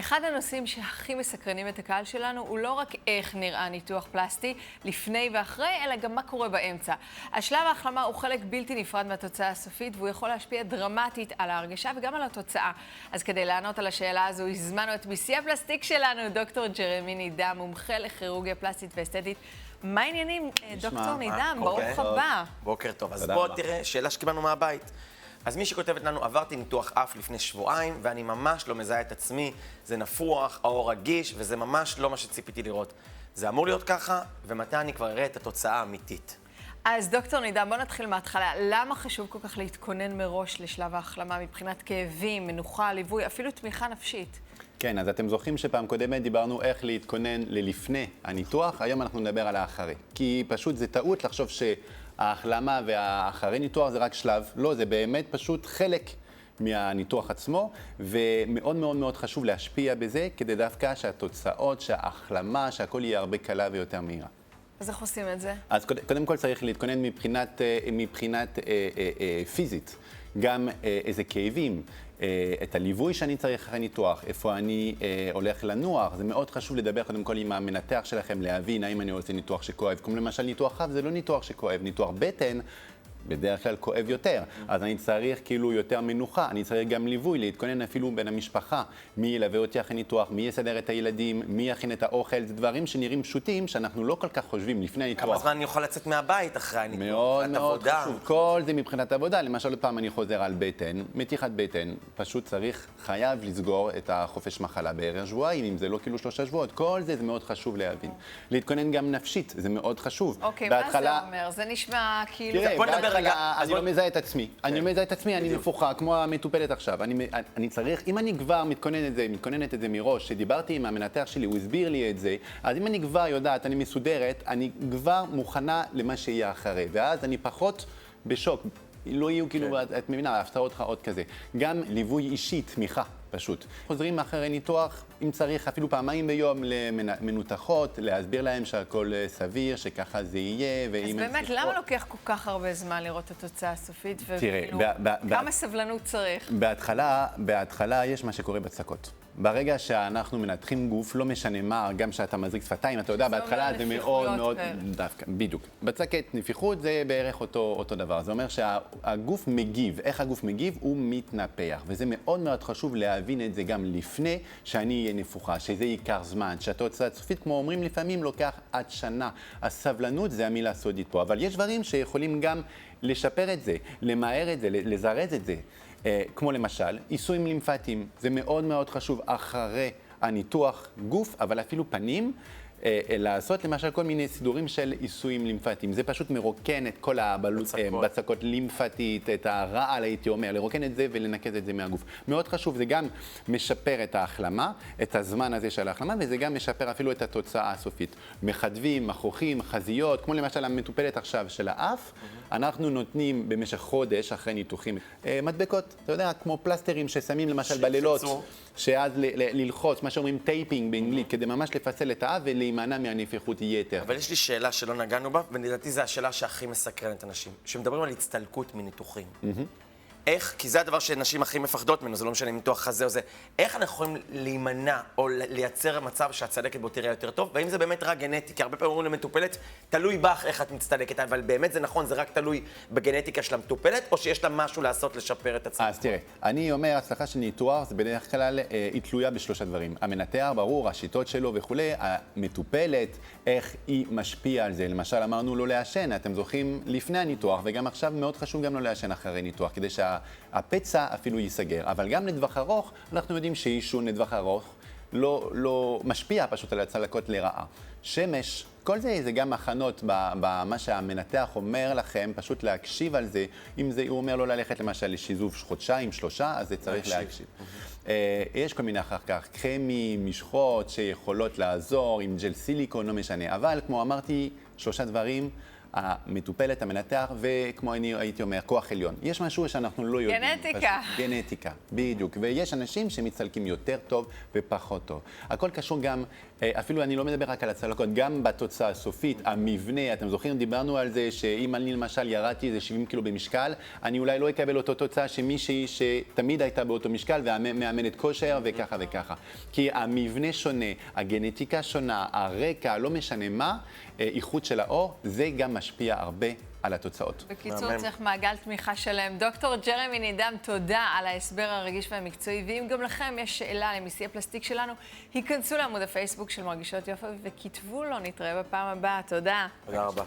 אחד הנושאים שהכי מסקרנים את הקהל שלנו הוא לא רק איך נראה ניתוח פלסטי לפני ואחרי, אלא גם מה קורה באמצע. השלב ההחלמה הוא חלק בלתי נפרד מהתוצאה הסופית, והוא יכול להשפיע דרמטית על ההרגשה וגם על התוצאה. אז כדי לענות על השאלה הזו, הזמנו את מיסי הפלסטיק שלנו, דוקטור ג'רמי נידם, מומחה לכירורגיה פלסטית ואסתטית. מה העניינים, דוקטור נידם? ברוך הבא. בוקר טוב. אז בוא תראה, שאלה שקיבלנו מהבית. אז מי שכותבת לנו, עברתי ניתוח אף לפני שבועיים, ואני ממש לא מזהה את עצמי, זה נפוח, האור רגיש, וזה ממש לא מה שציפיתי לראות. זה אמור להיות ככה, ומתי אני כבר אראה את התוצאה האמיתית. אז דוקטור נידם, בוא נתחיל מההתחלה. למה חשוב כל כך להתכונן מראש לשלב ההחלמה מבחינת כאבים, מנוחה, ליווי, אפילו תמיכה נפשית? כן, אז אתם זוכרים שפעם קודמת דיברנו איך להתכונן ללפני הניתוח, היום אנחנו נדבר על האחרי. כי פשוט זה טעות לחשוב שההחלמה והאחרי ניתוח זה רק שלב. לא, זה באמת פשוט חלק מהניתוח עצמו, ומאוד מאוד מאוד חשוב להשפיע בזה, כדי דווקא שהתוצאות, שההחלמה, שהכל יהיה הרבה קלה ויותר מהירה. אז איך עושים את זה? אז קודם כל צריך להתכונן מבחינת פיזית, גם איזה כאבים, את הליווי שאני צריך אחרי ניתוח, איפה אני הולך לנוח. זה מאוד חשוב לדבר קודם כל עם המנתח שלכם, להבין האם אני עושה ניתוח שכואב. כמו למשל ניתוח אף זה לא ניתוח שכואב, ניתוח בטן בדרך כלל כואב יותר, אז אני צריך כאילו יותר מנוחה, אני צריך גם ליווי, להתכונן אפילו בין המשפחה, מי ילווה אותי אחרי ניתוח, מי יסדר את הילדים, מי יכין את האוכל, זה דברים שנראים פשוטים שאנחנו לא כל כך חושבים לפני הניתוח. כמה זמן אני יכול לצאת מהבית אחרי הניתוח? מאוד מאוד חשוב, כל זה מבחינת עבודה. למשל פעם אני חוזר על בטן, מתיחת בטן, פשוט חייב לסגור את החופש מחלה בערך שבועיים, אם זה לא כאילו 3 שבועות, כל זה מאוד חשוב להבין. להתכונן גם נפשית, זה מאוד חשוב. אוקיי, מה זה אומר? זה נשמע כאילו... אני לא מזהה את עצמי, אני נפוחה, כמו המטופלת עכשיו. אני צריך, אם אני כבר מתכוננת את זה מראש, שדיברתי עם המנתח שלי, הוא הסביר לי את זה, אז אם אני כבר יודעת, אני מסודרת, אני כבר מוכנה למה שיהיה אחרי, ואז אני פחות בשוק. לא יהיו כאילו, את מבינה, הפתעות רעות כזה. גם ליווי אישי, תמיכה, פשוט. חוזרים אחרי ניתוח, אם צריך, אפילו פעמיים ביום למנותחות, להסביר להם שהכל סביר, שככה זה יהיה, אז באמת, למה לוקח כל כך הרבה זמן לראות את התוצאה הסופית? תראה, כמה סבלנות צריך? בהתחלה יש מה שקורה בצקות. ברגע שאנחנו מנתחים גוף, לא משנה מה, גם שאתה מזריק שפתיים, אתה יודע, בהתחלה זה מאוד מאוד דווקא, בדיוק. בצקת נפיחות זה בערך אותו דבר. זה אומר שהגוף מגיב, איך הגוף מגיב? הוא מתנפח. וזה מאוד מאוד חשוב להבין את זה גם לפני שאני אהיה נפוחה, שזה ייקח זמן, שהתוצאה הסופית, כמו אומרים, לפעמים לוקח עד שנה. הסבלנות זה המילה הסודית פה, אבל יש דברים שיכולים גם לשפר את זה, למהר את זה, לזרז את זה. כמו למשל, עיסויים לימפטיים, זה מאוד מאוד חשוב אחרי הניתוח גוף, אבל אפילו פנים, לעשות למשל כל מיני סידורים של עיסויים לימפטיים. זה פשוט מרוקן את כל הבצקות לימפטית, את הרעל הייתי אומר, לרוקן את זה ולנקז את זה מהגוף. מאוד חשוב, זה גם משפר את ההחלמה, את הזמן הזה של ההחלמה, וזה גם משפר אפילו את התוצאה הסופית. מחדבים, מכוחים, חזיות, כמו למשל המטופלת עכשיו של האף, אנחנו נותנים במשך חודש אחרי ניתוחים מדבקות, אתה יודע, כמו פלסטרים ששמים למשל בלילות, שאז ללחוץ, מה שאומרים טייפינג באנגלית, כדי ממש לפצל את האף ולהימנע מהנפיחות יתר. אבל יש לי שאלה שלא נגענו בה, ולדעתי זו השאלה שהכי מסקרנת אנשים. שמדברים על הצטלקות מניתוחים. איך, כי זה הדבר שנשים הכי מפחדות ממנו, זה לא משנה ניתוח חזה או זה, איך אנחנו יכולים להימנע או לייצר מצב שהצדקת בו תראה יותר טוב, והאם זה באמת רק גנטי? כי הרבה פעמים אומרים למטופלת, תלוי בך איך את מצטלקת, אבל באמת זה נכון, זה רק תלוי בגנטיקה של המטופלת, או שיש לה משהו לעשות לשפר את הצדקת? אז תראה, אני אומר, הצלחה של ניתוח זה בדרך כלל היא תלויה בשלושה דברים. המנתח, ברור, השיטות שלו וכולי, המטופלת, איך היא משפיעה על זה. למשל, אמרנו לא לעשן, אתם זוכרים לפני הניתוח, וגם עכשיו מאוד חשוב גם לא לעשן אחרי ניתוח, כדי שהפצע אפילו ייסגר. אבל גם לטווח ארוך, אנחנו יודעים שעישון לטווח ארוך לא משפיע פשוט על הצלקות לרעה. שמש, כל זה גם הכנות במה שהמנתח אומר לכם, פשוט להקשיב על זה. אם זה, הוא אומר לא ללכת למשל לשיזוף חודשיים, 3, אז זה צריך להקשיב. יש כל מיני אחר כך קרמים, משחות שיכולות לעזור עם ג'ל סיליקון, לא משנה. אבל כמו אמרתי, 3 דברים, המטופלת, המנתח, וכמו אני הייתי אומר, כוח עליון. יש משהו שאנחנו לא יודעים. גנטיקה. גנטיקה, בדיוק. ויש אנשים שמצטלקים יותר טוב ופחות טוב. הכל קשור גם, אפילו אני לא מדבר רק על הצלקות, גם בתוצאה הסופית, המבנה, אתם זוכרים, דיברנו על זה שאם אני למשל ירדתי איזה 70 קילו במשקל, אני אולי לא אקבל אותו תוצאה שמישהי שתמיד הייתה באותו משקל ומאמנת כושר וככה וככה. כי המבנה שונה, הגנטיקה שונה, הרקע, לא משנה מה, איכות של האור, זה גם משפיע הרבה על התוצאות. בקיצור, צריך מעגל תמיכה שלם. דוקטור ג'רמי נידם, תודה על ההסבר הרגיש והמקצועי, ואם גם לכם יש שאלה למיסי הפלסטיק שלנו, היכנסו לעמוד הפייסבוק של מרגישות יופי וכתבו לו, נתראה בפעם הבאה. תודה. תודה רבה.